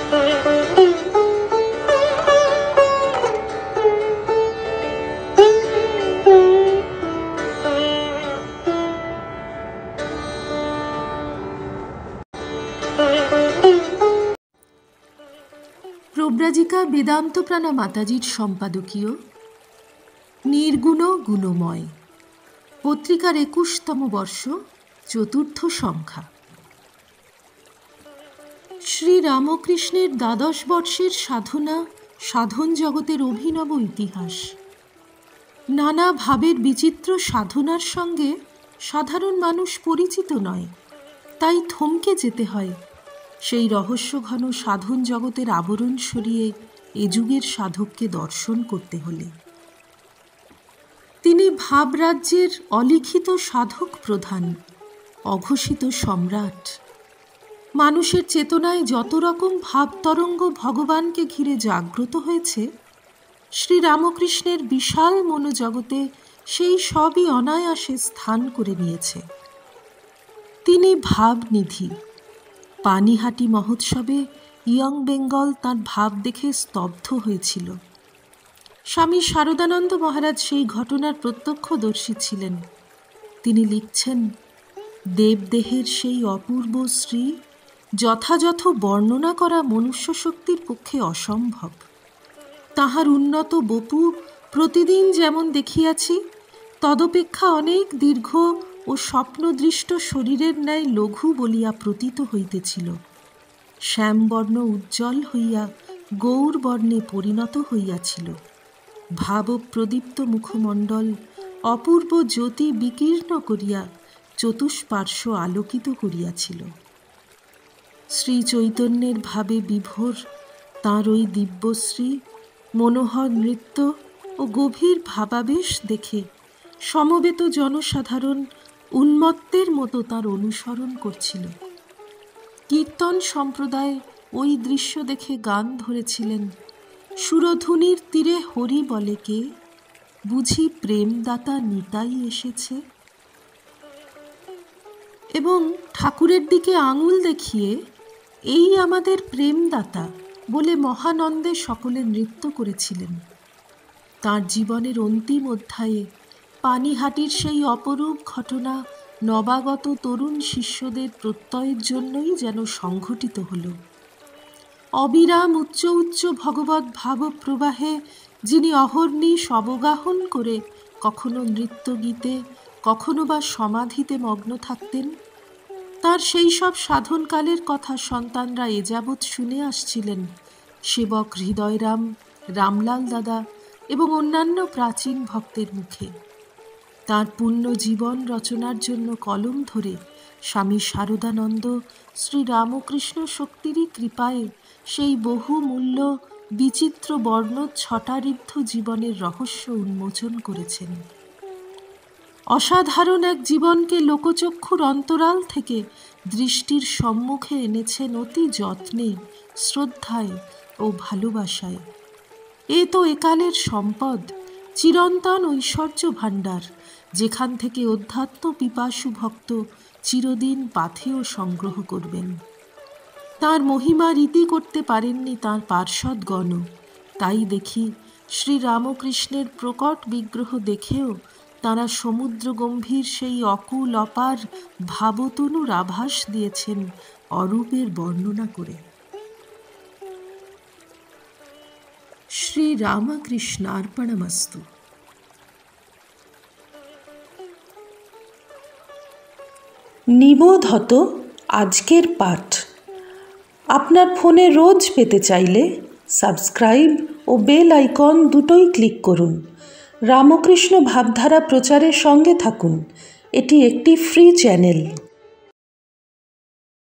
প্রব্রাজিকা বেদান্তপ্রাণা মাতাজির সম্পাদকীয় নির্গুণ গুণময় পত্রিকার ২১তম বর্ষ, চতুর্থ সংখ্যা। শ্রীরামকৃষ্ণের ১২ বর্ষের সাধনা সাধন জগতের অভিনব ইতিহাস। নানা ভাবের বিচিত্র সাধনার সঙ্গে সাধারণ মানুষ পরিচিত নয়, তাই থমকে যেতে হয় সেই রহস্যঘন সাধন জগতের আবরণ সরিয়ে এ যুগের সাধককে দর্শন করতে হলে। তিনি ভাবরাজ্যের অলিখিত সাধক প্রধান, অঘোষিত সম্রাট। মানুষের চেতনায় যত রকম ভাবতরঙ্গ ভগবানকে ঘিরে জাগ্রত হয়েছে, শ্রীরামকৃষ্ণের বিশাল মনোজগতে সেই সবই অনায়াসে স্থান করে নিয়েছে। তিনি ভাবনিধি। পানিহাটি মহোৎসবে ইয়ং বেঙ্গল তাঁর ভাব দেখে স্তব্ধ হয়েছিল। স্বামী শারদানন্দ মহারাজ সেই ঘটনার প্রত্যক্ষদর্শী ছিলেন। তিনি লিখছেন, দেবদেহের সেই অপূর্ব শ্রী যথাযথ বর্ণনা করা মনুষ্য শক্তির পক্ষে অসম্ভব। তাহার উন্নত বপু প্রতিদিন যেমন দেখিয়াছি, তদপেক্ষা অনেক দীর্ঘ ও স্বপ্নদৃষ্ট শরীরের ন্যায় লঘু বলিয়া প্রতীত হইতেছিল। শ্যামবর্ণ উজ্জ্বল হইয়া গৌরবর্ণে পরিণত হইয়াছিল। ভাবপ্রদীপ্ত মুখমণ্ডল অপূর্ব জ্যোতি বিকীর্ণ করিয়া চতুষ্পার্শ্ব আলোকিত করিয়াছিল। শ্রীচৈতন্যের ভাবে বিভোর তাঁর ওই দিব্যশ্রী, মনোহর নৃত্য ও গভীর ভাবাবেশ দেখে সমবেত জনসাধারণ উন্মত্তের মতো তাঁর অনুসরণ করছিল। কীর্তন সম্প্রদায় ওই দৃশ্য দেখে গান ধরেছিলেন, সুরধুনির তীরে হরি বলে কে, বুঝি প্রেমদাতা নিতাই এসেছে। এবং ঠাকুরের দিকে আঙুল দেখিয়ে এই আমাদের প্রেমদাতা বলে মহানন্দে সকলে নৃত্য করেছিলেন। তাঁর জীবনের অন্তিম অধ্যায়ে পানিহাটির সেই অপরূপ ঘটনা নবাগত তরুণ শিষ্যদের প্রত্যয়ের জন্যই যেন সংঘটিত হল। অবিরাম উচ্চ উচ্চ ভগবৎ ভাবপ্রবাহে যিনি অহর্নিশ অবগাহন করে কখনো নৃত্যগীতে, কখনো বা সমাধিতে মগ্ন থাকতেন, তাঁর সেই সব সাধনকালের কথা সন্তানরা এযাবৎ শুনে আসছিলেন সেবক হৃদয়রাম, রামলাল দাদা এবং অন্যান্য প্রাচীন ভক্তের মুখে। তাঁর পূর্ণ জীবন রচনার জন্য কলম ধরে স্বামী শারদানন্দ শ্রীরামকৃষ্ণ শক্তিরই কৃপায় সেই বহুমূল্য বিচিত্র বর্ণচ্ছটারিদ্ধ জীবনের রহস্য উন্মোচন করেছেন। অসাধারণ এক জীবনকে লোকচক্ষুর অন্তরাল থেকে দৃষ্টির সম্মুখে এনেছেন অতি যত্নে, শ্রদ্ধায় ও ভালোবাসায়। এ তো একালের সম্পদ, চিরন্তন ঐশ্বর্য ভাণ্ডার, যেখান থেকে অধ্যাত্ম পিপাসু ভক্ত চিরদিন পাথেয় সংগ্রহ করবেন। তাঁর মহিমা রীতি করতে পারেননি তাঁর পার্ষদগণ। তাই দেখি শ্রীরামকৃষ্ণের প্রকট বিগ্রহ দেখেও তাঁরা সমুদ্র গম্ভীর সেই অকুল অপার ভাবতনুর আভাস দিয়েছেন অরূপের বর্ণনা করে। শ্রীরামকৃষ্ণার্পণমস্তু। নিবোধত আজকের পাঠ আপনার ফোনে রোজ পেতে চাইলে সাবস্ক্রাইব ও বেল আইকন দুটোই ক্লিক করুন। রামকৃষ্ণ ভাবধারা প্রচারের সঙ্গে থাকুন। এটি একটি ফ্রি চ্যানেল।